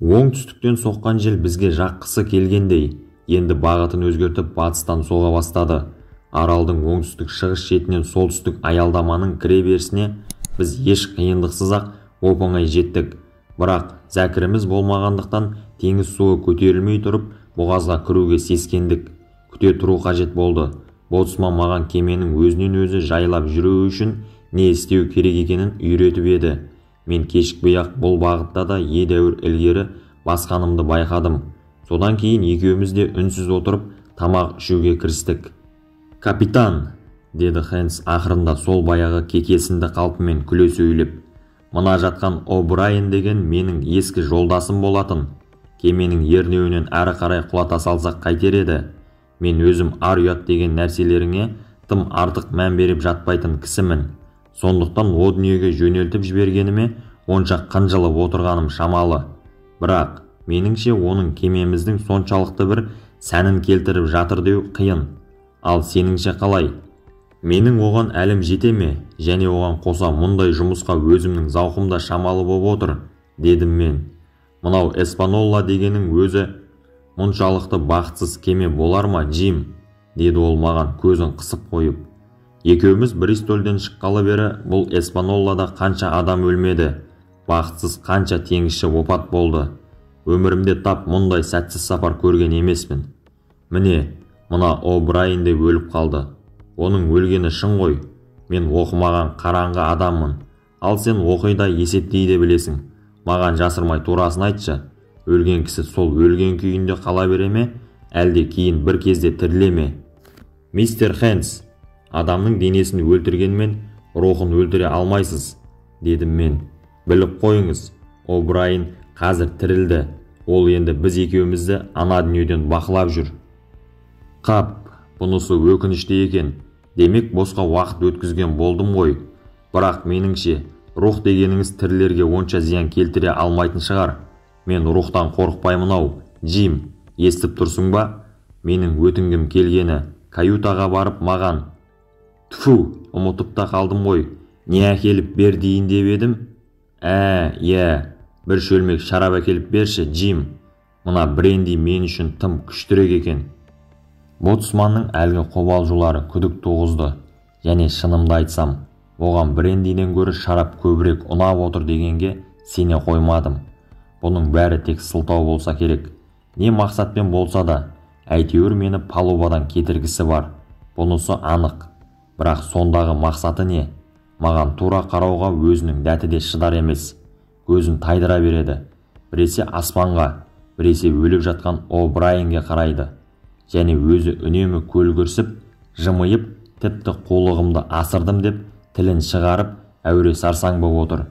Оңтүстіктен соққан жел бізге жаққысы келгендей, енді бағытын өзгертіп батыстан соға бастады. Аралдың оңтүстік-шығыс шетінен солтүстік аялдаманың кіре берісіне біз еш қиындықсыз-ақ оп-оңай жеттік. Бірақ зәкіріміз болмағандықтан теңіз суы көтерілмей тұрып, бұғазға кіруге сескендік. Күте тұру қажет болды. Боцман маған кеменің өзінен өзі жайлап жүруі үшін не істеу керек екенін үйретіп еді. Мен кешікпей-ақ бұл бағытта да едәуір ілгері басқанымды байқадым. Содан кейін екеуміз де үнсіз отырып тамақ ішуге кірістік. «Капитан», деді Хэнс ақырында сол баяғы кекесінді қалпымен күле сөйлеп. «Мына жатқан О'Брайен деген менің ескі жолдасым болатын. Кеменің ернеуінен әрі қарай құлата салсақ қайтер еді? Мен өзім ар-ұят деген нәрселеріңе тым артық мән беріп жатпайтын кісімін. Сондықтан о дүниеге жөнелтіп жібергеніме онша қынжылып отырғаным шамалы. Бірақ меніңше оның кемеміздің соншалықты бір сәнін келтіріп жатыр деу қиын. Ал сеніңше қалай? Менің оған әлім жете ме? Және оған қоса мұндай жұмысқа өзімнің зауқым да шамалы боп отыр», дедім мен. «Мынау Эспанолла дегенің өзі мұншалықты бақытсыз кеме болар ма, Джим?» деді ол маған көзін қысып қойып. Екеуміз Бристольден шыққалы бері бұл Эспаноллада қанша адам өлмеді, бақытсыз қанша теңізші опат болды. Өмірімде тап мұндай сәтсіз сапар көрген емеспін. Міне, мына О'Брайен де өліп қалды. Оның өлгені шын ғой. Мен оқымаған қараңғы адаммын. Ал сен оқида есептейді білесің. Маған жасырмай турасын айтшы. Өлген кісі сол өлген күйінде қала бере ме, әлде кейін бір кезде тіріле ме? «Мистер Хэнс, адамның денесін өлтіргенмен рухын өлтіре алмайсыз», дедім мен. «Біліп қойыңыз, О'Брайен қазір тірілді. Ол енді біз екеумізді ана дүниеден бақылап жүр». «Қап, бұнысы өкінішті екен. Демек босқа уақыт өткізген болдым ғой. Бірақ меніңше, рух дегеніңіз тірілерге онша зиян келтіре алмайтын шығар. Мен рухтан қорықпаймын-ау, Джим, естіп тұрсың ба? Менің өтінгім келгені каютаға барып маған. Тфу, ұмытып та қалдым ғой. Не әкеліп бер дейін деп едім? Иә, бір шөлмек шарап әкеліп берші, Джим. Мына бренди мен үшін тым күштірек екен». Боцманның әлгі қобалжулары күдік туғызды. Және шынымды айтсам, оған брендиден гөрі шарап көбірек ұнап отыр дегенге сене қоймадым. Бұның бәрі тек сылтау болса керек. Не мақсатпен болса да, әйтеуір мені палубадан кетіргісі бар. Бұнысы анық. Бірақ сондағы мақсаты не? Маған тура қарауға өзінің дәті де шыдар емес. Көзін тайдыра береді. Біресе аспанға, біресе өліп жатқан О'Брайенге қарайды. Және өзі үнемі көлгірсіп, жымиып, тіпті қулығымды асырдым деп тілін шығарып, әуре сарсаң боп отыр.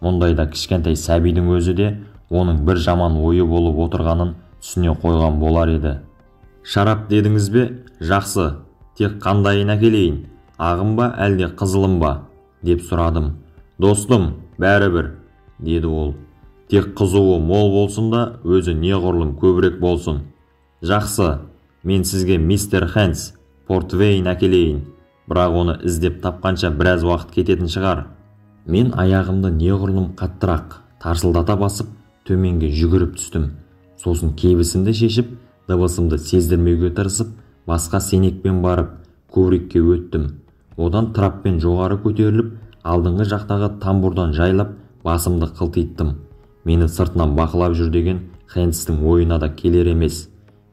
Мұндайда кішкентай сәбидің өзі де оның бір жаман ойы болып отырғанын түсіне қойған болар еді. «Шарап дедіңіз бе? Жақсы. Тек қандайын әкелейін? Ағым ба, әлде қызылым ба?» деп сұрадым. «Достым, бәрібір», деді ол. «Тек қызуы мол болсын да, өзі неғұрлым көбірек болсын». «Жақсы. Мен сізге мистер Хэнс портвейн әкелейін. Бірақ оны іздеп тапқанша біраз уақыт кететін шығар». Мен аяғымды неғұрлым қаттырақ тарсылдата басып, төменге жүгіріп түстім. Сосын кебісімді шешіп, дыбысымды сездірмеуге тырысып, басқа сенекпен барып, коврикке өттім. Одан траппен жоғары көтеріліп, алдыңғы жақтағы тамбурдан жайлап, басымды қылтиттым. Мені сыртынан бақылап жүр деген Хэнстің ойына да келер емес.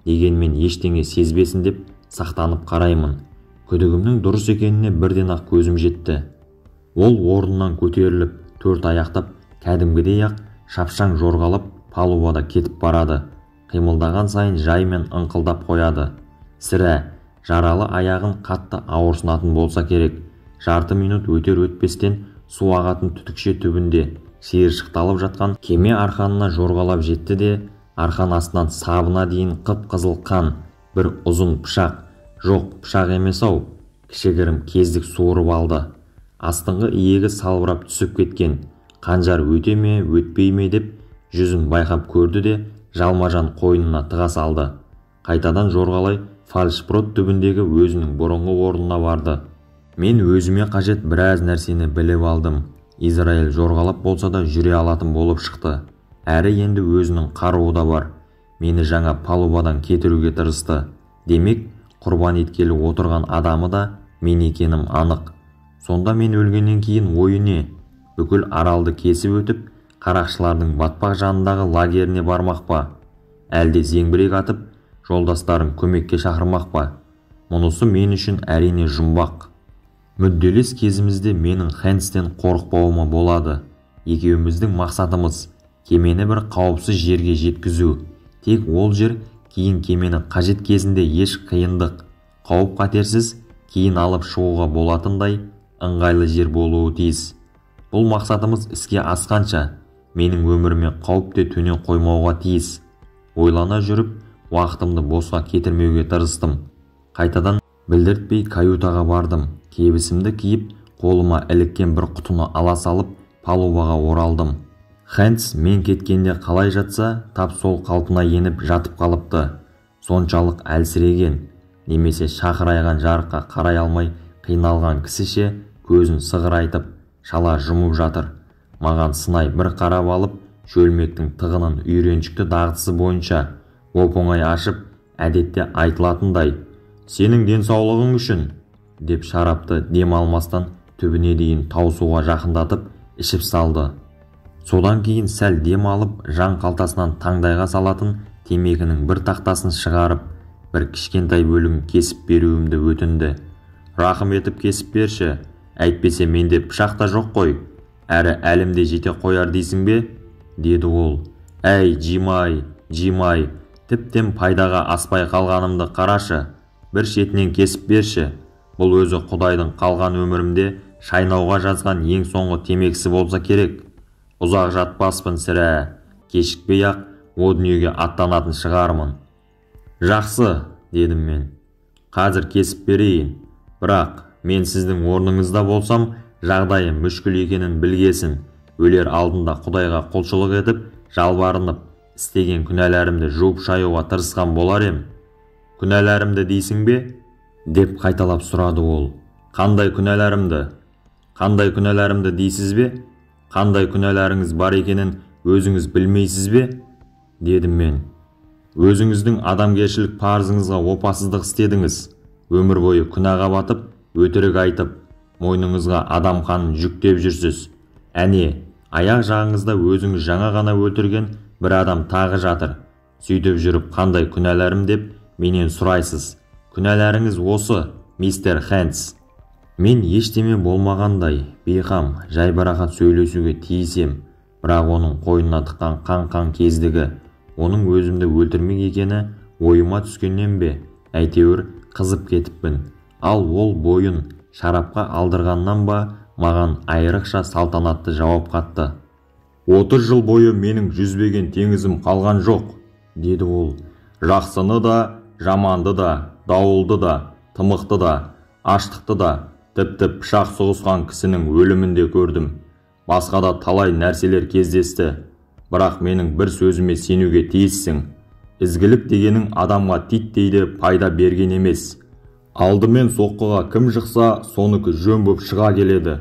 Дегенмен ештеңе сезбесін деп сақтанып қараймын. Күдігімнің дұрыс екеніне бірден-ақ көзім жетті. Ол орнынан көтеріліп, төрт аяқтап, кәдімгідей-ақ шапшаң жорғалап палубада кетіп барады. Қимылдаған сайын жаймен ыңқылдап қояды. Сірә, жаралы аяғын қатты ауырсынатын болса керек. Жарты минут өтер-өтпестен су ағатын түтікше түбінде шиыршықталып жатқан кеме арқанына жорғалап жетті де, арқан астынан сабына дейін қып-қызыл қан, бір ұзын пышақ, жоқ пышақ емес-ау, кішігірім кездік суырып алды. Астыңғы иегі салбырап түсіп кеткен. Қанжар өте ме, өтпей ме деп жүзін байқап көрді де, жалмажан қойнына тыға салды. Қайтадан жорғалай фальшброд түбіндегі өзінің бұрынғы орнына барды. Мен өзіме қажет біраз нәрсені біліп алдым. Израиль жорғалап болса да жүре алатын болып шықты. әрі енді өзінің қаруы да бар. Мені жаңа палубадан кетіруге тырысты. Демек, құрбан еткелі отырған адамы да мен екенім анық. Сонда мен өлгеннен кейін ойы не? Бүкіл аралды кесіп өтіп, қарақшылардың батпақ жанындағы лагеріне бармақ па? Әлде зеңбірек атып, жолдастарын көмекке шақырмақ па? Мұнысы мен үшін әрине жұмбақ. Мүдделес кезімізде менің Хэнстен қорықпауыма болады. Екеуміздің мақсатымыз кемені бір қауіпсіз жерге жеткізу. Тек ол жер кейін кемені қажет кезінде еш қиындық, қауіп қатерсіз кейін алып шығуға болатындай ыңғайлы жер болуы тиіс. Бұл мақсатымыз іске асқанша менің өміріме қауіп те төне қоймауға тиіс. Ойлана жүріп, уақытымды босқа кетірмеуге тырыстым. Қайтадан білдіртпей каютаға бардым. Кебісімді киіп, қолыма іліккен бір құтыны ала салып, палубаға оралдым. Хэнс мен кеткенде қалай жатса, тап сол қалпына еніп жатып қалыпты. Соншалық әлсіреген, немесе шақырайған жарыққа қарай алмай қиналған кісіше көзін сығырайтып, шала жұмып жатыр. Маған сынай бір қарап алып, шөлмектің тығынын үйреншікті дағдысы бойынша оп-оңай ашып, әдетте айтылатындай, «Сенің денсаулығың үшін», деп шарапты дем алмастан түбіне дейін таусуға жақындатып ішіп салды. Содан кейін сәл дем алып, жан қалтасынан таңдайға салатын темекінің бір тақтасын шығарып, бір кішкентай бөлігін кесіп беруімді өтінді. «Рақым етіп кесіп берші, әйтпесе менде пышақ та жоқ қой, әрі әлімде жете қояр дейсің бе?» деді ол. «Әй, Джимай, тіптен пайдаға аспай қалғанымды қарашы, бір шетінен кесіп берші. Бұл өзі Құдайдың қалған өмірімде шайнауға жазған ең соңғы темекісі болса керек. Ұзақ жатпаспын сірә, кешікпей-ақ о дүниеге аттанатын шығармын». «Жақсы», дедім мен. «Қазір кесіп берейін. Бірақ мен сіздің орныңызда болсам, жағдайым мүшкіл екенін білгесін. Өлер алдында Құдайға құлшылық етіп, жалбарынып, істеген күнәларымды жуып шаюға тырысқан болар ем». «Күнәларымды дейсің бе?» деп қайталап сұрады ол. «Қандай күнәларымды? Қандай күнәларымды дейсіз бе? Қандай күнәларыңыз бар екенін өзіңіз білмейсіз бе?» дедім мен. «Өзіңіздің адамгершілік парызыңызға опасыздық істедіңіз. Өмір бойы күнәға батып, өтірік айтып, мойныңызға адам қанын жүктеп жүрсіз. Әне, аяқ жағыңызда өзіңіз жаңа ғана өлтірген бір адам тағы жатыр. Сөйтіп жүріп қандай күнәларым деп менен сұрайсыз. Күнәларыңыз осы, мистер Хэнс». Мен ештеме болмағандай, бейқам, жайбарақат сөйлесуге тиісем, бірақ оның қойнына тыққан қан кездігі, оның өзімді өлтірмек екені ойыма түскеннен бе, әйтеуір қызып кетіппін. Ал ол бойын шарапқа алдырғаннан ба, маған айрықша салтанатты жауап қатты. «30 жыл бойы менің жүзбеген теңізім қалған жоқ», деді ол. «Жақсыны да, жаманды да, дауылды да, тымықты да, аштықты да, тіпті пышақ соғысқан кісінің өлімін де көрдім. Басқа да талай нәрселер кездесті. Бірақ менің бір сөзіме сенуге тиіссің. Ізгілік дегенің адамға титтейді пайда берген емес. Алдымен соққыға кім жықса, соныкі жөн боп шыға келеді.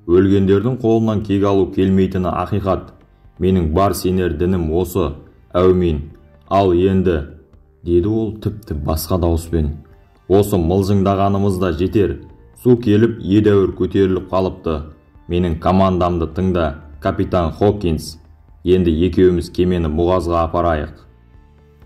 Өлгендердің қолынан кек алу келмейтіні ақиқат. Менің бар сенер дінім осы. Әумин. Ал енді», деді ол тіпті басқа дауыспен, «осы мылжыңдағанымыз да жетер. Су келіп едәуір көтеріліп қалыпты. Менің командамды тыңда, капитан Хокинс. Енді екеуміз кемені бұғазға апарайық».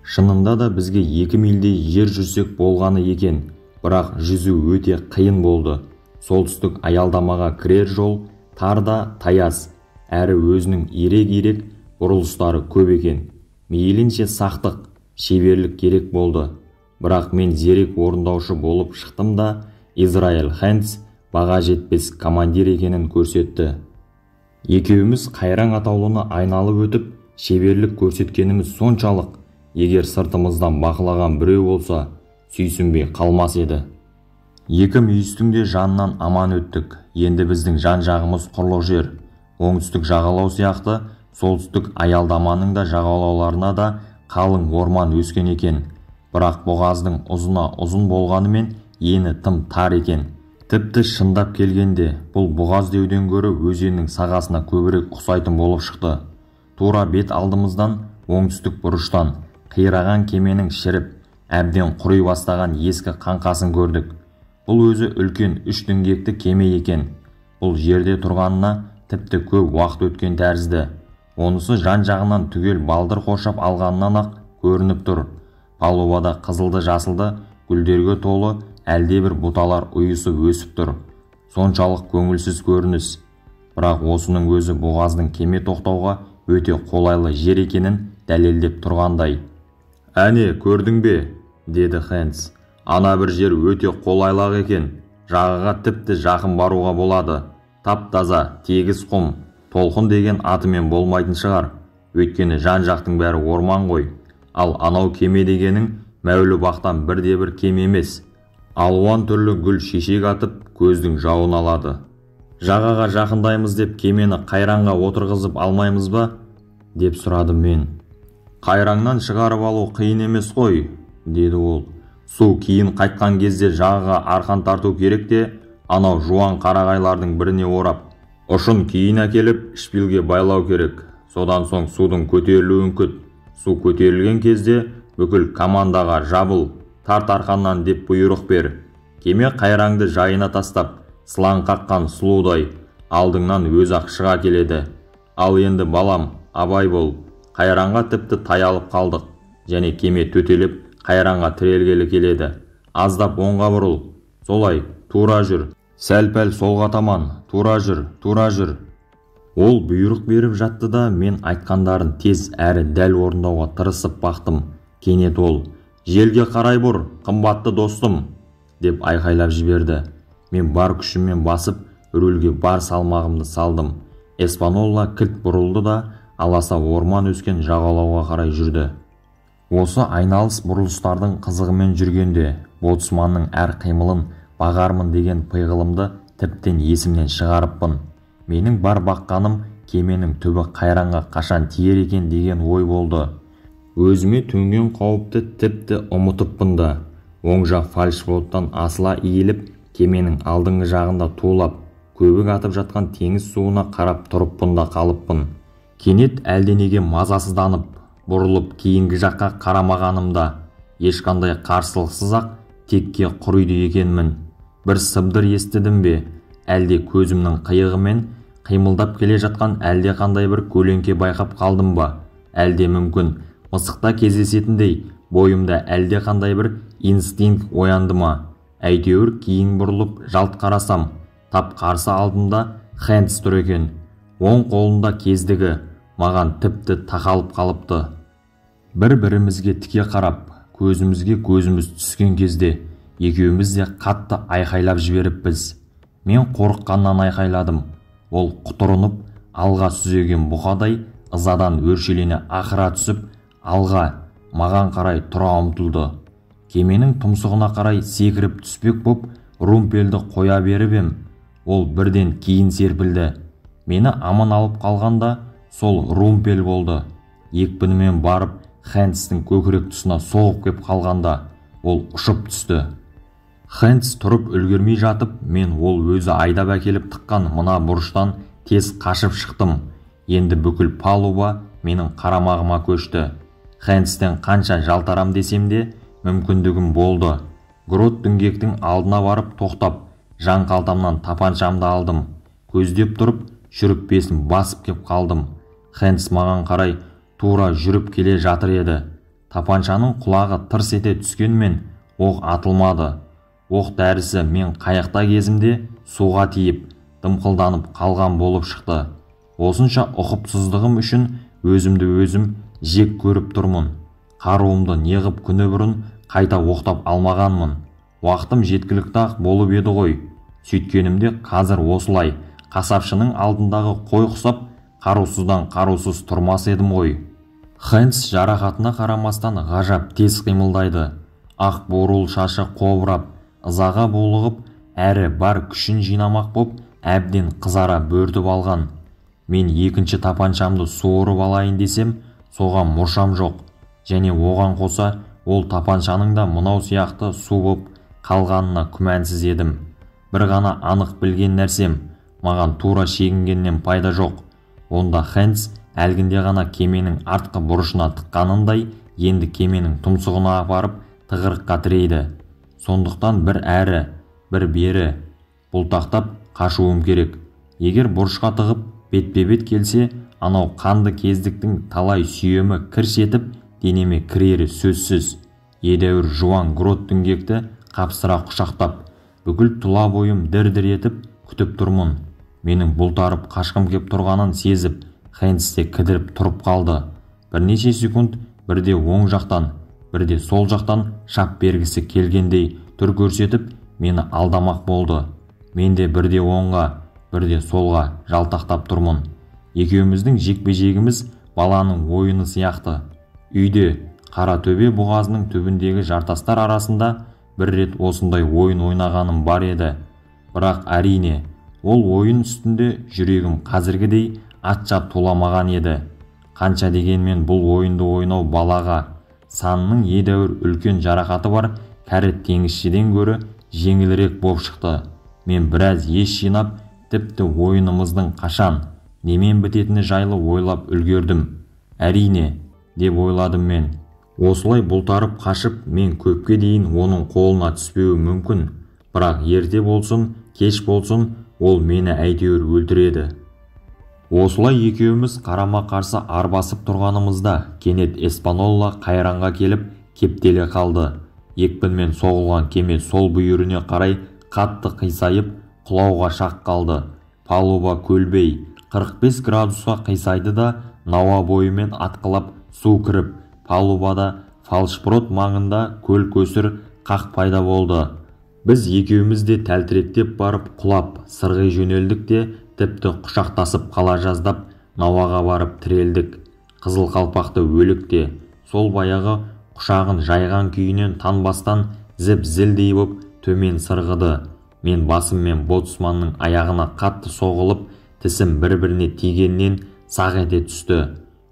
Шынында да бізге 2 мильдей жер жүрсек болғаны екен, бірақ жүзу өте қиын болды. Солтүстік аялдамаға кірер жол тар да таяз, әрі өзінің ирек-ирек бұрылыстары көп екен. Мейлінше сақтық, шеберлік керек болды. Бірақ мен зерек орындаушы болып шықтым да, Израиль Хэнс баға жетпес командир екенін көрсетті. Екеуміз қайраң атаулыны айналып өтіп, шеберлік көрсеткеніміз соншалық, егер сыртымыздан бақылаған біреу болса, сүйсінбей қалмас еді. 2 мүйістің де жанынан аман өттік. Енді біздің жан жағымыз құрлық жер. Оңтүстік жағалау сияқты, солтүстік аялдаманың да жағалауларына да қалың орман өскен екен. Бірақ бұғаздың ұзына ұзын болғанымен ені тым тар екен. Тіпті шындап келгенде бұл бұғаз деуден гөрі өзеннің сағасына көбірек ұқсайтын болып шықты. тура бет алдымыздан оңтүстік бұрыштан қираған кеменің шіріп, әбден құри бастаған ескі қаңқасын көрдік. Бұл өзі үлкен 3 діңгекті кеме екен. Бұл жерде тұрғанына тіпті көп уақыт өткен тәрізді. Онысы жан-жағынан түгел балдыр қоршап алғаннан ақ көрініп тұр. Палубада қызылды жасылды гүлдерге толы әлдебір бұталар ұйысып өсіп тұр. Соншалық көңілсіз көрініс. Бірақ осының өзі бұғаздың кеме тоқтауға өте қолайлы жер екенін дәлелдеп тұрғандай. «Әне, көрдің бе?» деді Хэнс. «Ана бір жер өте қолайлы екен. Жағаға тіпті жақын баруға болады. Тап-таза, тегіс құм. Толқын деген атымен болмайтын шығар. Өйткені жан-жақтың бәрі орман ғой. Ал анау кеме дегенің мәулі бақтан бірде-бір кеме емес. Алуан түрлі гүл шешек атып, көздің жауын алады. Жағаға жақындаймыз деп кемені қайранға отырғызып алмаймыз ба?» деп сұрадым мен. «Қайраңнан шығарып алу қиын емес қой», деді ол. «Су кейін қайтқан кезде жағаға арқан тарту керек те, анау жуан қарағайлардың біріне орап, ұшын кейін әкеліп шпилге байлау керек. Содан соң судың көтерілуін күт. Су көтерілген кезде бүкіл командаға жабыл, тарт арқаннан деп бұйрық бер. Кеме қайраңды жайына тастап, сылаң қаққан сұлудай алдыңнан өз-ақ шыға келеді. Ал енді балам, абай бол. Қайраңға тіпті таялып қалдық, және кеме төтелеп қайраңға тірелгелі келеді. Аздап оңға бұрыл. Солай, тура жүр. Сәл-пәл солға таман. Тура жүр, тура жүр». Ол бұйрық беріп жатты да, мен айтқандарын тез әрі дәл орындауға тырысып бақтым. Кенет ол: «Желге қарай бұр, қымбатты достым!» деп айқайлап жіберді. Мен бар күшіммен басып, рөлге бар салмағымды салдым. Эспанолла кілт бұрылды да, аласа орман өскен жағалауға қарай жүрді. Осы айналыс бұрылыстардың қызығымен жүргенде, боцманның әр қимылын бағармын деген пиғылымды тіптен есімнен шығарыппын. Менің бар баққаным кеменің түбі қайраңға қашан тиер екен деген ой болды. Өзіме төнген қауіпті тіпті ұмытыппын да. Оң жақ фальшборттан асыла иіліп, кеменің алдыңғы жағында тулап, көбік атып жатқан теңіз суына қарап тұрыппын да қалыппын. Кенет әлденеге мазасызданып, бұрылып кейінгі жаққа қарамағанымда, ешқандай қарсылықсыз-ақ текке құриды екенмін. Бір сыбдыр естідім бе? Әлде көзімнің қиығымен қимылдап келе жатқан әлде қандай бір көлеңке байқап қалдым ба? Әлде мүмкін мысықта кездесетіндей бойымда әлде қандай бір инстинкт оянды ма? Әйтеуір кейін бұрылып жалт қарасам, тап қарсы алдымда Хэнс тұр екен. Оң қолында кездігі, маған тіпті тақалып қалыпты. Бір-бірімізге тіке қарап, көзімізге көзіміз түскен кезде екеуміз де қатты айқайлап жіберіппіз. Мен қорыққаннан айқайладым. Ол құтырынып, алға сүзеген бұқадай ызадан өршелене ақыра түсіп, алға маған қарай тұра ұмтылды. Кеменің тұмсығына қарай секіріп түспек боп, румпелді қоя беріп ем. Ол бірден кейін серпілді. Мені аман алып қалғанда сол румпел болды. Екпінімен барып, Хэнстің көкірек тұсына соғып кеп қалғанда ол ұшып түсті. Хэнс тұрып үлгермей жатып, мен ол өзі айдап әкеліп тыққан мына бұрыштан тез қашып шықтым. Енді бүкіл палуба менің қарамағыма көшті. Хэнстен қанша жалтарам десем де, мүмкіндігім болды. Грот дүңгектің алдына барып тоқтап, жан қалтамнан тапаншамды алдым. Көздеп тұрып, шүріппесін басып кеп қалдым. Хэнс маған қарай тура жүріп келе жатыр еді. Тапаншаның құлағы тырс ете түскенмен оқ атылмады. Оқ дәрісі мен қайықта кезімде суға тиіп, дымқылданып қалған болып шықты. Осынша ұқыпсыздығым үшін өзімді өзім жек көріп тұрмын. Қаруымды неғып күні бұрын қайта оқтап алмағанмын. Уақытым жеткілікті-ақ болып еді ғой. Сөйткенімде қазір осылай қасапшының алдындағы қой құсап, қарусыздан қарусыз тұрмас едім ғой. Хэнс жарақатына қарамастан ғажап тез қимылдайды. Ақ бурыл шашы қобырап, ызаға булығып, әрі бар күшін жинамақ боп, әбден қызара бөртіп алған. Мен екінші тапаншамды суырып алайын десем, соған мұршам жоқ. Және оған қоса, ол тапаншаның да мынау сияқты су боп қалғанына күмәнсіз едім. Бір ғана анық білген нәрсем, маған тура шегінгеннен пайда жоқ. Онда Хэнс әлгінде ғана кеменің артқы бұрышына тыққанындай енді кеменің тұмсығына апарып тығырыққа тірейді. Сондықтан бір әрі, бір бері бұлтақтап қашуым керек. Егер бұрышқа тығып бетпе-бет келсе, анау қанды кездіктің талай сүйемі кірш етіп денеме кірері сөзсіз. Едәуір жуан грот дүңгекті қапсыра құшақтап, бүкіл тұла бойым дір-дір етіп күтіп тұрмын. Менің бұлтарып қашқым кеп тұрғанын сезіп, Хэнс те кідіріп тұрып қалды. Бірнеше секунд бірде оң жақтан, бірде сол жақтан шап бергісі келгендей түр көрсетіп, мені алдамақ болды. Мен де бірде оңға, бірде солға жалтақтап тұрмын. Екеуміздің жекпе-жегіміз баланың ойыны сияқты. Үйде қара төбе бұғазының түбіндегі жартастар арасында бір рет осындай ойын ойнағаным бар еді. Бірақ әрине, ол ойын үстінде жүрегім қазіргідей атша толамаған еді. Қанша дегенмен бұл ойынды ойнау балаға, санының едәуір үлкен жарақаты бар кәрі теңізшіден гөрі жеңілірек боп шықты. Мен біраз ес жинап, тіпті ойынымыздың қашан, немен бітетіні жайлы ойлап үлгердім. Әрине, деп ойладым мен. Осылай бұлтарып қашып, мен көпке дейін оның қолына түспеуі мүмкін. Бірақ ерте болсын, кеш болсын, ол мені әйтеуір өлтіреді. Осылай екеуміз қарама-қарсы арбасып тұрғанымызда кенет Эспанолла қайранға келіп кептеле қалды. Екпінмен соғылған кеме сол бүйіріне қарай қатты қисайып құлауға шақ қалды. Палуба көлбей 45 градусқа қисайды да науа бойымен атқылап су кіріп, палубада фальшброд маңында көл көсір қақ пайда болды. Біз екеуміз де тәлтіректеп барып құлап сырғи жөнелдік те тіпті құшақтасып қала жаздап науаға барып тірелдік. Қызыл қалпақты өлік те сол баяғы құшағын жайған күйінен танбастан зіп-зілдей боп төмен сырғыды. Мен басыммен боцманның аяғына қатты соғылып, тісім бір-біріне тигеннен сақ ете түсті.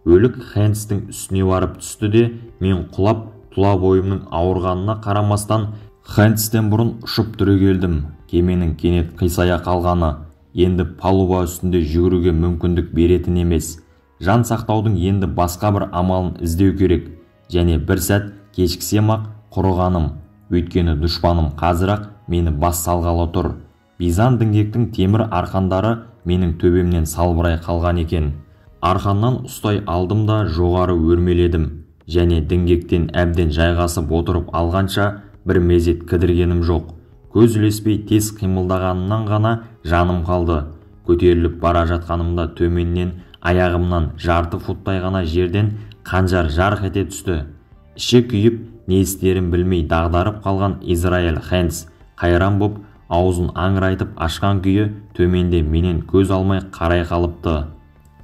Өлік Хэнстің үстіне барып түсті де, мен құлап тұла бойымның ауырғанына қарамастан Хэнстен бұрын ұшып түрегелдім. Кеменің кенет қисая қалғаны енді палуба үстінде жүгіруге мүмкіндік беретін емес. Жан сақтаудың енді басқа бір амалын іздеу керек. Және бір сәт кешіксем-ақ құрығаным. Өйткені дұшпаным қазір-ақ мені бас салғалы тұр. Бизан діңгектің темір арқандары менің төбемнен салбырай қалған екен. Арқаннан ұстай алдым да жоғары өрмеледім. Және діңгектен әбден жайғасып отырып алғанша бір мезет кідіргенім жоқ. Көз ілеспей тез қимылдағанымнан ғана жаным қалды. Көтеріліп бара жатқанымда төменнен аяғымнан жарты футтай ғана жерден қанжар жарқ ете түсті. Іші күйіп, не істерін білмей дағдарып қалған Израэль Хэнс қайран боп, аузын аңырайтып ашқан күйі төменде менен көз алмай қарай қалыпты.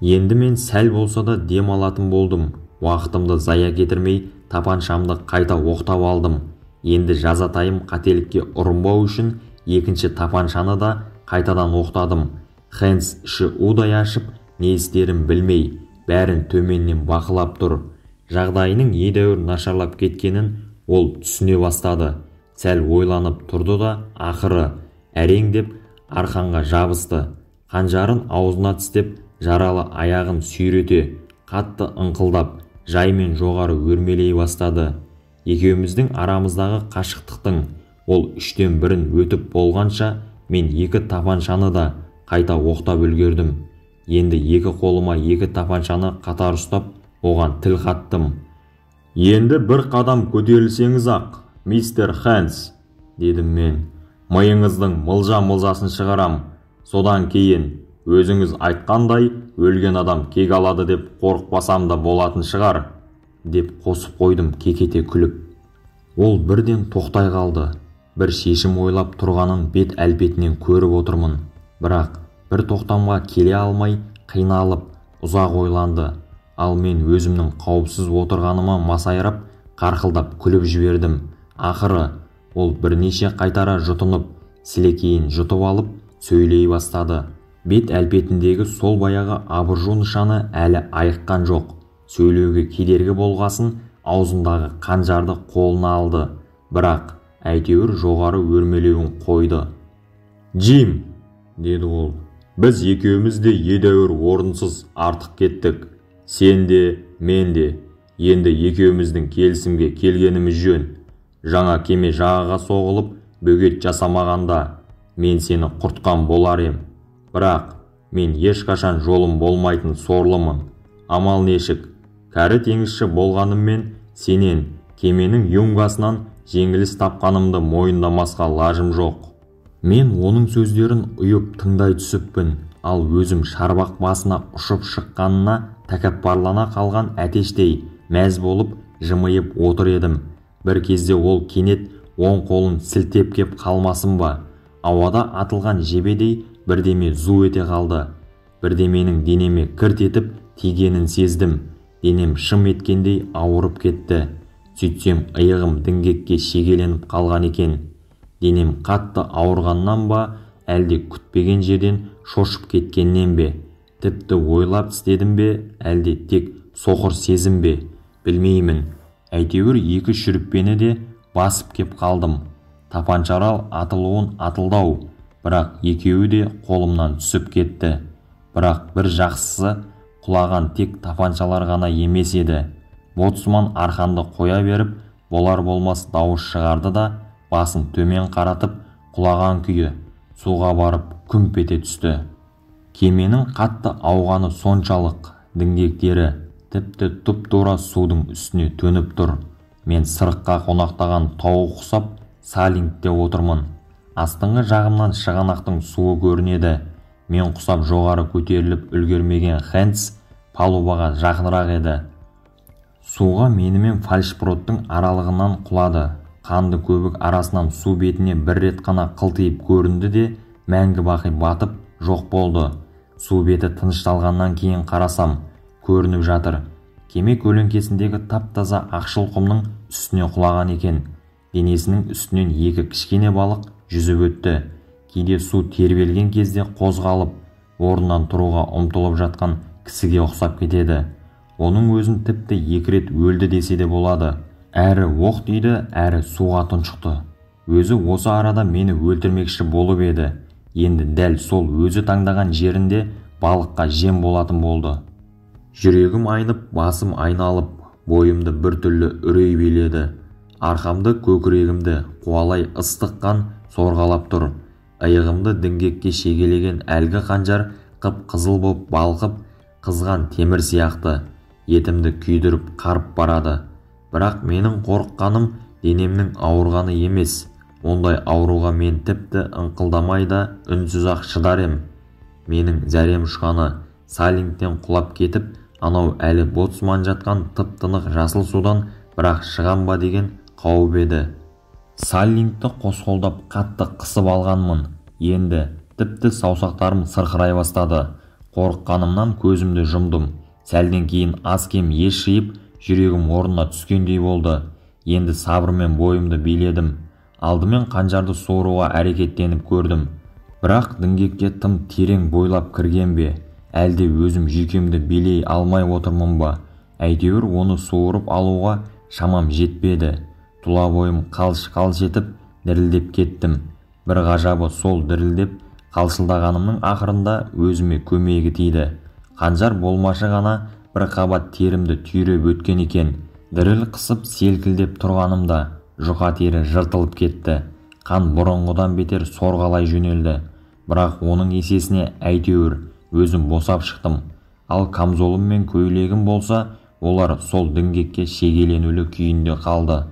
Енді мен сәл болса да дем алатын болдым. Уақытымды зая кетірмей тапаншамды қайта оқтап алдым. Енді жазатайым қателікке ұрынбау үшін екінші тапаншаны да қайтадан оқтадым. Хэнс іші удай ашып, не істерін білмей, бәрін төменнен бақылап тұр. Жағдайының едәуір нашарлап кеткенін ол түсіне бастады. Сәл ойланып тұрды да ақыры әрең деп арқанға жабысты. Қанжарын аузына тістеп, жаралы аяғын сүйрете, қатты ыңқылдап, жаймен жоғары өрмелей бастады. Екеуміздің арамыздағы қашықтықтың ол 3-тен 1-ін өтіп болғанша мен екі тапаншаны да қайта оқтап үлгердім. Енді екі қолыма екі тапаншаны қатар ұстап, оған тіл қаттым. «Енді бір қадам көтерілсеңіз-ақ, мистер Хэнс», дедім мен. «Миыңыздың мылжа-мылжасын шығарам. Содан кейін өзіңіз айтқандай өлген адам кек алады деп қорықпасам да болатын шығар», деп қосып қойдым кекете күліп. Ол бірден тоқтай қалды. Бір шешім ойлап тұрғанын бет әлпетінен көріп отырмын. Бірақ бір тоқтамға келе алмай қиналып ұзақ ойланды. Ал мен өзімнің қауіпсіз отырғаныма масайрап, қарқылдап күліп жібердім. Ақыры ол бірнеше қайтара жұтынып, сілекейін жұтып алып сөйлей бастады. Бет әлпетіндегі сол баяғы абыржу нышаны әлі айыққан жоқ. Сөйлеуге кедергі болғасын аузындағы қанжарды қолына алды. Бірақ әйтеуір жоғары өрмелеуін қойды. «Джим», деді ол, «біз екеуміз де едәуір орынсыз артық кеттік. Сен де, мен де. Енді екеуміздің келісімге келгеніміз жөн. Жаңа кеме жағаға соғылып, бөгет жасамағанда мен сені құртқан болар ем. Бірақ мен ешқашан жолым болмайтын сорлымын. Амал нешік? Кәрі теңізші болғаныммен сенен кеменің юнгасынан жеңіліс тапқанымды мойындамасқа лажым жоқ. Мен оның сөздерін ұйып тыңдай түсіппін, ал өзім шарбақ басына ұшып шыққанына тәкаппарлана қалған әтештей мәз болып жымиып отыр едім. Бір кезде ол кенет оң қолын сілтеп кеп қалмасын ба? Ауада атылған жебедей бірдеме зу ете қалды. Бірдеменің денеме кірт етіп тигенін сездім. Денем шым еткендей ауырып кетті. Сөйтсем иығым діңгекке шегеленіп қалған екен. Денем қатты ауырғаннан ба, әлде күтпеген жерден шошып кеткеннен бе? Тіпті ойлап істедім бе, әлде тек соқыр сезім бе? Білмеймін. Әйтеуір екі шүріппені де басып кеп қалдым. Тапаншарал атылуын атылдау, бірақ екеуі де қолымнан түсіп кетті. Бірақ бір жақсысы, құлаған тек тапаншалар ғана емес еді. Боцман арқанды қоя беріп, болар-болмас дауыс шығарды да, басын төмен қаратып, құлаған күйі суға барып күмп ете түсті. Кеменің қатты ауғаны соншалық, діңгектері тіпті тұп-тура судың үстіне төніп тұр. Мен сырыққа қонақтаған тауық құсап салингте отырмын. Астыңғы жағымнан шығанақтың суы көрінеді. Мен құсап жоғары көтеріліп үлгермеген Хэнс палубаға жақынырақ еді. Суға менімен фальшброттың аралығынан құлады. Қанды көбік арасынан су бетіне бір рет қана қылтиып көрінді де мәңгі бақи батып жоқ болды. Су беті тынышталғаннан кейін қарасам, көрініп жатыр. Кеме көлеңкесіндегі тап-таза ақшыл құмның үстіне құлаған екен. Денесінің үстінен екі кішкене балық жүзіп өтті. Кейде су тербелген кезде қозғалып, орнынан тұруға ұмтылып жатқан кісіге ұқсап кетеді. Оның өзін тіпті екі рет өлді десе де болады. Әрі оқ тиді, әрі суға тұншықты. Өзі осы арада мені өлтірмекші болып еді. Енді дәл сол өзі таңдаған жерінде балыққа жем болатын болды. Жүрегім айнып, басым айналып, бойымды бір түрлі үрей биледі. Арқамды, көкірегімді қуалай ыстық қан сорғалап тұр. Иығымды діңгекке шегелеген әлгі қанжар қып-қызыл боп балқып, қызған темір сияқты етімді күйдіріп қарып барады. Бірақ менің қорыққаным денемнің ауырғаны емес. Ондай ауруға мен тіпті ыңқылдамай да үнсіз ақ шыдар ем. Менің зәрем ұшқаны салингтен құлап кетіп, анау әлі боцман жатқан тып-тынық жасыл судан бірақ шығам ба деген қауіп еді. Салингті қосқолдап қатты қысып алғанмын. Енді тіпті саусақтарым сырқырай бастады. Қорыққанымнан көзімді жұмдым. Сәлден кейін аз-кем ес жиып, жүрегім орнына түскендей болды. Енді сабырмен бойымды биледім. Алдымен қанжарды суыруға әрекеттеніп көрдім. Бірақ діңгекке тым терең бойлап кірген бе? Әлде өзім жүйкемді билей алмай отырмын ба? Әйтеуір оны суырып алуға шамам жетпеді. Тұла бойым қалш-қалш етіп дірілдеп кеттім. Бір ғажабы сол дірілдеп қалшылдағанымның ақырында өзіме көмегі тиді. Қанжар болмашы ғана бір қабат терімді түйреп өткен екен. Діріл қысып селкілдеп тұрғанымда жұқа тері жыртылып кетті. Қан бұрынғыдан бетер сорғалай жөнелді. Бірақ оның есесіне әйтеуір өзім босап шықтым. Ал камзолым мен көйлегім болса, олар сол діңгекке шегеленулі күйінде қалды.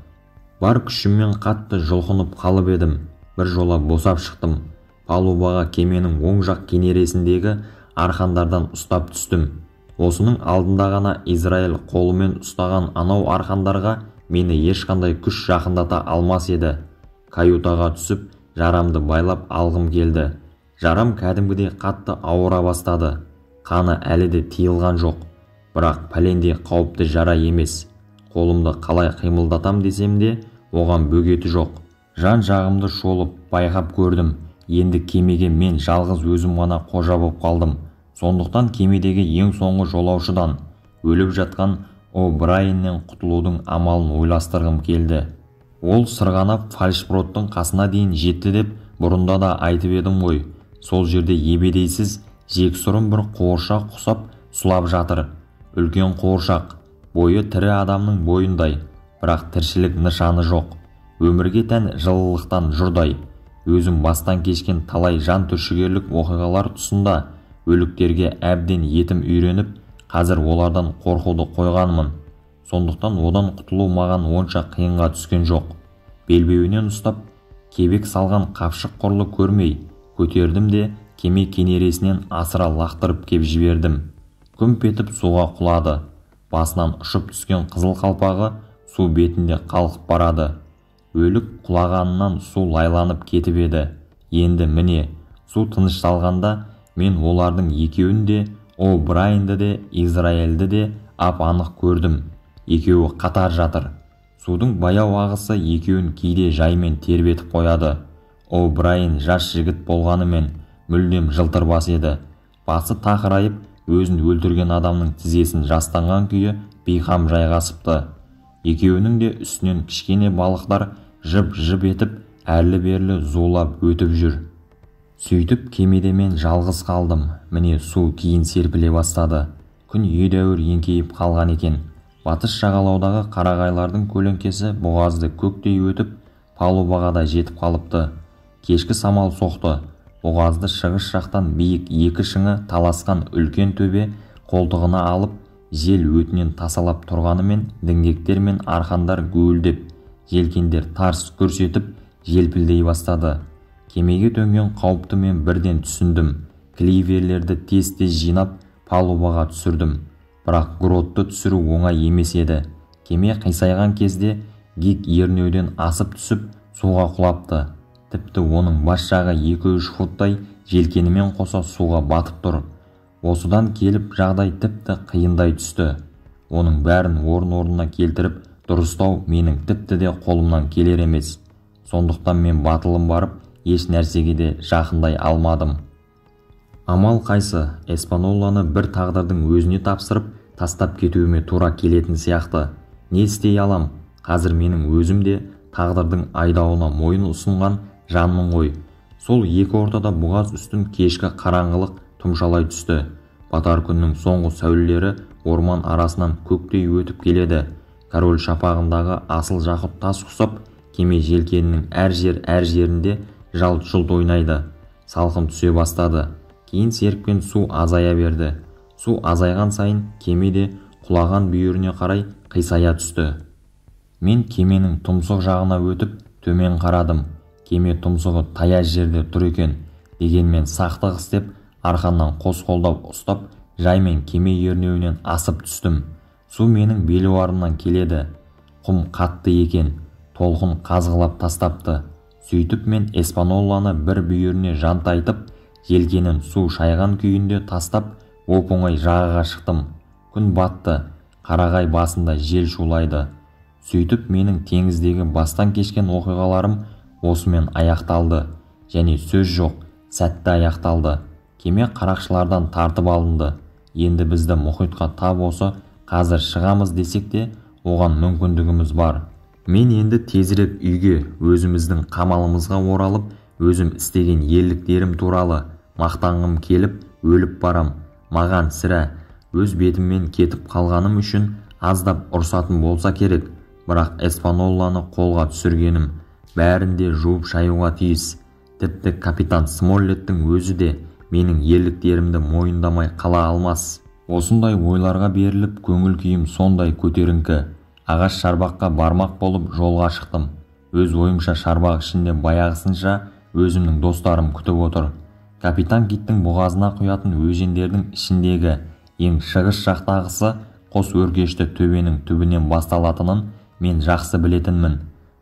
Бар күшіммен қатты жұлқынып қалып едім. Бір жола босап шықтым. Палубаға кеменің оң жақ кенересіндегі арқандардан ұстап түстім. Осының алдында ғана Израиль қолымен ұстаған анау арқандарға мені ешқандай күш жақындата алмас еді. Каютаға түсіп, жарамды байлап алғым келді. Жарам кәдімгідей қатты ауыра бастады. Қаны әлі де тиылған жоқ. Бірақ пәлендей қауіпті жара емес. Қолымды қалай қимылдатам десем де, оған бөгеті жоқ. Жан жағымды шолып байқап көрдім. Енді кемеге мен жалғыз өзім ғана қожа боп қалдым. Сондықтан кемедегі ең соңғы жолаушыдан, өліп жатқан О'Брайеннен құтылудың амалын ойластырғым келді. Ол сырғанап фальшброттың қасына дейін жетті деп бұрында да айтып едім ғой. Сол жерде ебедейсіз жексұрын бір қуыршақ құсап сұлап жатыр. Үлкен қуыршақ, бойы тірі адамның бойындай, бірақ тіршілік нышаны жоқ. Өмірге тән жылылықтан жұрдай. Өзім бастан кешкен талай жан түршігерлік оқиғалар тұсында өліктерге әбден етім үйреніп, қазір олардан қорқуды қойғанмын. Сондықтан одан құтылу маған онша қиынға түскен жоқ. Белбеуінен ұстап, кебек салған қапшық құрлы көрмей, көтердім де кеме кенересінен асыра лақтырып кеп жібердім. Күмп етіп суға құлады. Басынан ұшып түскен қызыл қалпағы су бетінде қалқып барады. Өлік құлағанынан су лайланып кетіп еді. Енді міне, су тынышталғанда мен олардың екеуін де, О'Брайенді де, Израильді де ап-анық көрдім. Екеуі қатар жатыр. Судың баяу ағысы екеуін кейде жаймен тербетіп қояды. О'Брайен жас жігіт болғанымен мүлдем жылтырбас еді. Басы тақырайып, өзін өлтірген адамның тізесін жастанған күйі бейқам жайғасыпты. Екеуінің де үстінен кішкене балықтар жып-жып етіп, әрлі-берлі зулап өтіп жүр. Сөйтіп кемеде мен жалғыз қалдым. Міне су кейін серпіле бастады. Күн едәуір еңкейіп қалған екен. Батыс жағалаудағы қарағайлардың көлеңкесі бұғазды көктей өтіп, палубаға да жетіп қалыпты. Кешкі самал соқты. Бұғазды шығыс жақтан биік екі шыңы таласқан үлкен төбе қолтығына алып, жел өтінен тасалап тұрғанымен діңгектер мен арқандар гуілдеп, желкендер тарс көрсетіп, желпілдей бастады. Кемеге төнген қауіпті мен бірден түсіндім. Кливерлерді тез-тез жинап, палубаға түсірдім. Бірақ гротты түсіру оңай емес еді. Кеме қисайған кезде Гик ернеуден асып түсіп, суға құлапты. Тіпті оның бас жағы 2-3 футтай желкенімен қоса суға батып тұр. Осыдан келіп жағдай тіпті қиындай түсті. Оның бәрін орын-орнына келтіріп, дұрыстау менің тіпті де қолымнан келер емес. Сондықтан мен батылым барып, еш нәрсеге де жақындай алмадым. Амал қайсы, Эспаноланы бір тағдырдың өзіне тапсырып, тастап кетуіме тура келетін сияқты. Не істей алам? Қазір менің өзім де тағдырдың айдауына мойын ұсынған жанмын ғой. Сол екі ортада бұғаз үстін кешкі қараңғылық тұмшалай түсті. Батар күннің соңғы сәулелері орман арасынан көктей өтіп келеді. Король шапағындағы асыл жақұт тас құсап, кеме желкенінің әр жерінде жалт-жұлт ойнайды. Салқын түсе бастады. Кейін серіпкен су азая берді. Су азайған сайын кеме де құлаған бүйіріне қарай қисая түсті. Мен кеменің тұмсық жағына өтіп төмен қарадым. Кеме тұмсығы таяз жерде тұр екен. Дегенмен сақтық істеп, арқаннан қос қолдап ұстап, жаймен кеме ернеуінен асып түстім. Су менің белуарымнан келеді. Құм қатты екен. Толқын қазғылап тастапты. Сөйтіп мен Эспаноланы бір бүйіріне жантайтып, желкенін су шайған күйінде тастап, оп-оңай жағаға шықтым. Күн батты. Қарағай басында жел шулайды. Сөйтіп менің теңіздегі бастан кешкен оқиғаларым осымен аяқталды. Және сөз жоқ, сәтті аяқталды. Кеме қарақшылардан тартып алынды. Енді бізді мұхитқа тап осы қазір шығамыз десек те, оған мүмкіндігіміз бар. Мен енді тезірек үйге, өзіміздің қамалымызға оралып, өзім істеген ерліктерім туралы мақтанғым келіп, өліп барам. Маған сірә өз бетіммен кетіп қалғаным үшін аздап ұрсатын болса керек, бірақ Эспаноланы қолға түсіргенім бәрінде жуып шаюға тиіс. Тіпті капитан Смоллеттің өзі де менің ерліктерімді мойындамай қала алмас. Осындай ойларға беріліп, көңіл күйім сондай көтеріңкі. Ағаш шарбаққа бармақ болып жолға шықтым. Өз ойымша шарбақ ішінде баяғысынша өзімнің достарым күтіп отыр. Капитан Киттің бұғазына құятын өзендердің ішіндегі ең шығыс жақтағысы қос өркешті төбенің түбінен басталатынын мен жақсы білетінмін.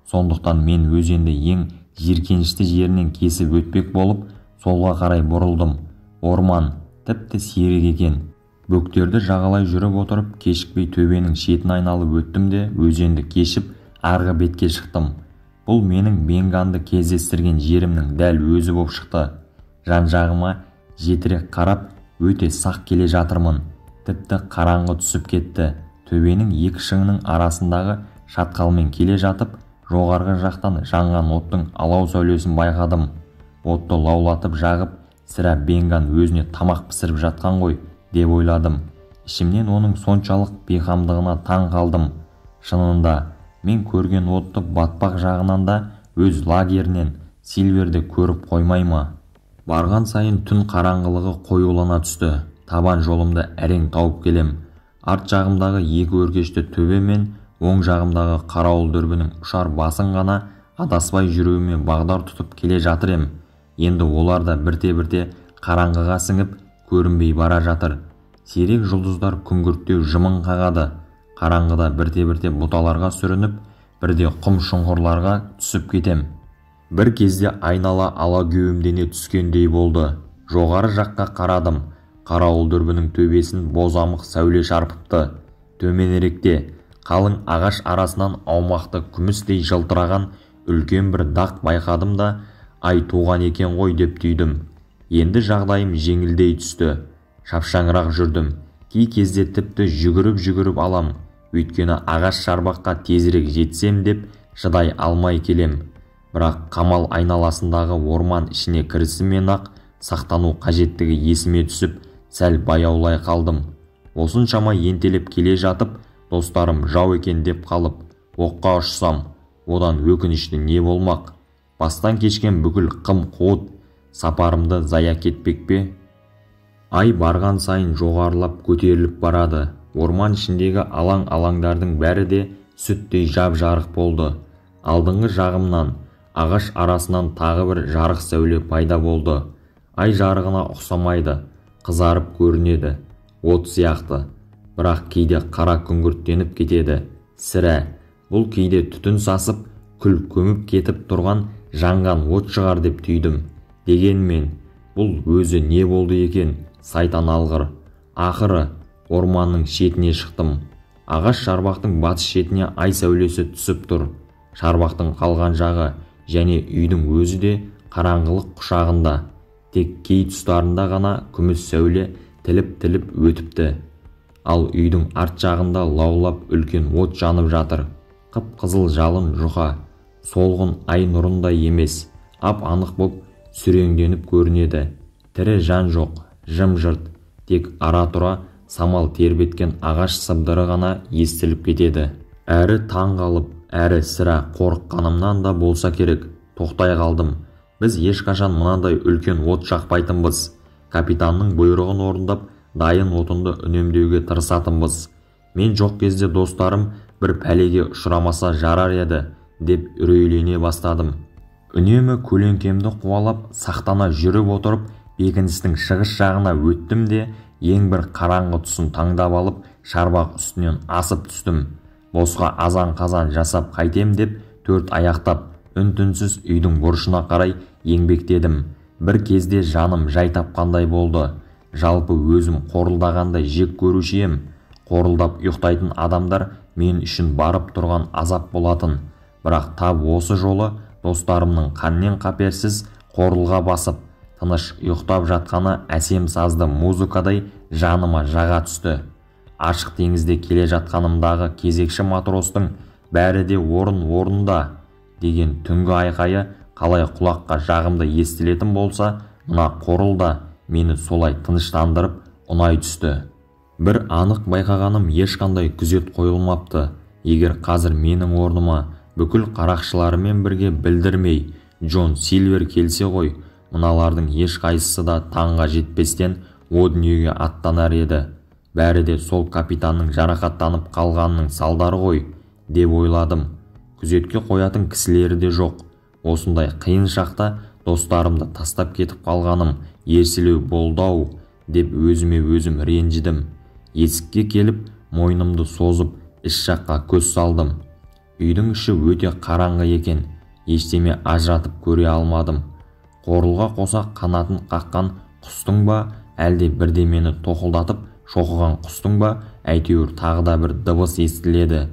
Сондықтан мен өзенді ең жиіркенішті жерінен кесіп өтпек болып, солға қарай бұрылдым. Орман тіпті сирек екен. Бөктерді жағалай жүріп отырып, кешікпей төбенің шетін айналып өттім де өзенді кешіп арғы бетке шықтым. Бұл менің Бенганды кездестірген жерімнің дәл өзі боп шықты. Жан-жағыма жетірек қарап, өте сақ келе жатырмын. Тіпті қараңғы түсіп кетті. Төбенің екі шыңының арасындағы шатқалмен келе жатып, жоғарғы жақтан жанған оттың алау сәулесін байқадым. Отты лаулатып жағып, сірә Бенган өзіне тамақ пісіріп жатқан ғой деп ойладым. Ішімнен оның соншалық бейқамдығына таң қалдым. Шынында мен көрген отты батпақ жағынан да өз лагерінен Сильверді көріп қоймай ма? Барған сайын түн қараңғылығы қоюлана түсті. Табан жолымды әрең тауып келем. Арт жағымдағы екі өркешті төбе мен оң жағымдағы қарауыл дүрбінің ұшар басын ғана адаспай жүруіме бағдар тұтып келе жатыр ем. Енді олар да бірте-бірте қараңғыға сіңіп көрінбей бара жатыр. Сирек жұлдыздар күңгірттеу жымың қағады. Қараңғыда бірте-бірте бұталарға сүрініп, бірде құм шұңқырларға түсіп кетем. Бір кезде айнала алагеуімдене түскендей болды. Жоғары жаққа қарадым. Қарауыл дүрбінің төбесін бозамық сәуле шарпыпты. Төменіректе қалың ағаш арасынан аумақты күмістей жылтыраған үлкен бір дақ байқадым да, ай туған екен ғой деп түйдім. Енді жағдайым жеңілдей түсті. Шапшаңырақ жүрдім. Кей кезде тіпті жүгіріп алам. Өйткені ағаш шарбаққа тезірек жетсем деп шыдай алмай келем. Бірақ қамал айналасындағы орман ішіне кірісімен-ақ сақтану қажеттігі есіме түсіп, сәл баяулай қалдым. Осыншама ентелеп келе жатып, достарым жау екен деп қалып, оққа ұшсам, одан өкінішті не болмақ? Бастан кешкен бүкіл қым-қуыт сапарымды зая кетпек пе? Ай барған сайын жоғарылап көтеріліп барады. Орман ішіндегі алаң-алаңдардың бәрі де сүттей жап-жарық болды. Алдыңғы жағымнан, ағаш арасынан тағы бір жарық сәуле пайда болды. Ай жарығына ұқсамайды, қызарып көрінеді, от сияқты. Бірақ кейде қара күңгірттеніп кетеді. Сірә, бұл кейде түтін сасып, күл көміп кетіп тұрған жанған от шығар деп түйдім. Дегенмен, бұл өзі не болды екен, сайтан алғыр. Ақыры, орманның шетіне шықтым. Ағаш шарбақтың батыс шетіне ай сәулесі түсіп тұр. Шарбақтың қалған жағы және үйдің өзі де қараңғылық құшағында. Тек кей тұстарында ғана күміс сәуле тіліп-тіліп өтіпті. Ал үйдің арт жағында лаулап үлкен от жанып жатыр. Қып-қызыл жалын жұқа, солғын ай нұрындай емес, ап-анық боп сүреңденіп көрінеді. Тірі жан жоқ, жым-жырт, тек ара-тұра самал тербеткен ағаш сыбдыры ғана естіліп кетеді. Әрі таң қалып, әрі сірә қорыққанымнан да болса керек, тоқтай қалдым. Біз ешқашан мынандай үлкен от жақпайтынбыз. Капитанның бұйрығын орындап, дайын отынды үнемдеуге тырысатынбыз. Мен жоқ кезде достарым бір пәлеге ұшырамаса жарар еді, деп үрейлене бастадым. Үнемі көлеңкемді қуалап, сақтана жүріп отырып, бекіністің шығыс жағына өттім де, ең бір қараңғы тұсын таңдап алып, шарбақ үстінен асып түстім. Босқа азан-қазан жасап қайтем деп, төрт аяқтап, үн-түнсіз үйдің бұрышына қарай еңбектедім. Бір кезде жаным жай тапқандай болды. Жалпы өзім қорылдағандай жек көруші ем. Қорылдап ұйықтайтын адамдар мен үшін барып тұрған азап болатын. Бірақ тап осы жолы достарымның қаннен қаперсіз қорылға басып, тыныш ұйықтап жатқаны әсем сазды музыкадай жаныма жаға түсті. Ашық теңізде келе жатқанымдағы кезекші матростың бәрі де орында деген түнгі айқайы қалай құлаққа жағымды естілетін болса, мына қорылда мені солай тыныштандырып ұнай түсті. Бір анық байқағаным, ешқандай күзет қойылмапты. Егер қазір менің орныма бүкіл қарақшыларымен бірге білдірмей Джон Сильвер келсе ғой, мыналардың ешқайсысы да таңға жетпестен о дүниеге аттанар еді. Бәрі де сол капитанның жарақаттанып қалғанының салдары ғой, деп ойладым. Күзетке қоятын кісілері де жоқ. Осындай қиын шақта достарымды тастап кетіп қалғаным ерсілеу болды-ау, деп өзіме өзім ренжідім. Есікке келіп, мойнымды созып, іш жаққа көз салдым. Үйдің іші өте қараңғы екен. Ештеме ажыратып көре алмадым. Қорылға қоса қанатын қаққан құстың ба, әлде бірдемені тоқылдатып шоқыған құстың ба, әйтеуір тағы да бір дыбыс естіледі.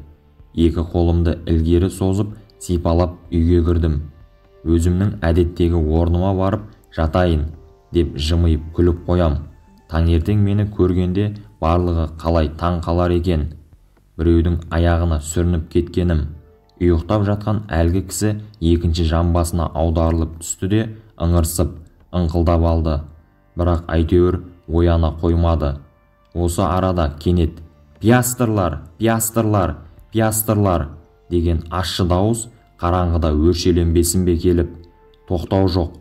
Екі қолымды ілгері созып, сипалап үйге кірдім. Өзімнің әдеттегі орныма барып жатайын, деп жымиып күліп қоям. Таңертең мені көргенде барлығы қалай таң қалар екен. Біреудің аяғына сүрініп кеткенім. Ұйықтап жатқан әлгі кісі екінші жамбасына аударылып түсті де, ыңырсып, ыңқылдап алды. Бірақ әйтеуір ояна қоймады. Осы арада кенет «Пиастрлар, пиастрлар, пиастрлар» деген ащы дауыс қараңғыда өршеленбесін бе келіп, тоқтау жоқ.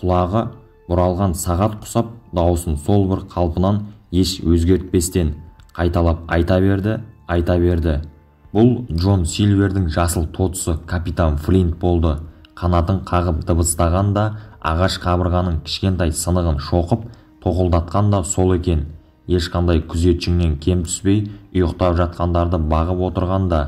Құлағы бұралған сағат құсап, дауысын сол бір қалпынан еш өзгертпестен қайталап айта берді. Бұл Джон Сильвердің жасыл тотысы капитан Флинт болды. Қанатын қағып дыбыстағанда, ағаш қабырғаның кішкентай сынығын шоқып, тоқылдатқан да сол екен. Ешқандай күзетшіңнен кем түспей, ұйықтап жатқандарды бағып отырғанда,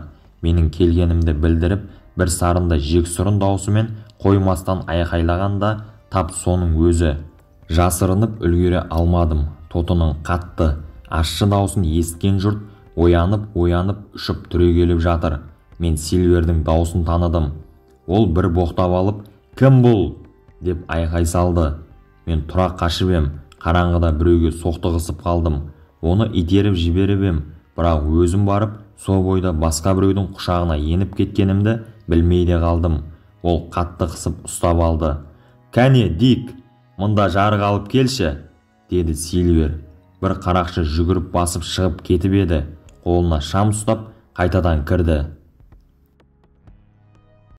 менің келгенімді білдіріп, бір сарында жексұрын даусымен қоймастан айқайлағанда, тап соның өзі. Жасырынып үлгере алмадым. Тотының қатты, ащы даусын естіген жұрт оянып ұшып түрегеліп жатыр. Мен Сильвердің даусын таныдым. Ол бір боқтап алып, «Кім бұл?» деп айқай салды. Мен тұра қашып ем, қараңғыда біреуге соқтығысып қалдым. Оны итеріп жіберіп ем, бірақ өзім барып, со бойда басқа біреудің құшағына еніп кеткенімді білмей де қалдым. Ол қатты қысып ұстап алды. «Кәне, Дик, мұнда жарық алып келші», деді Сильвер. Бір қарақшы жүгіріп басып шығып кетіп еді. Қолына шам ұстап қайтадан кірді.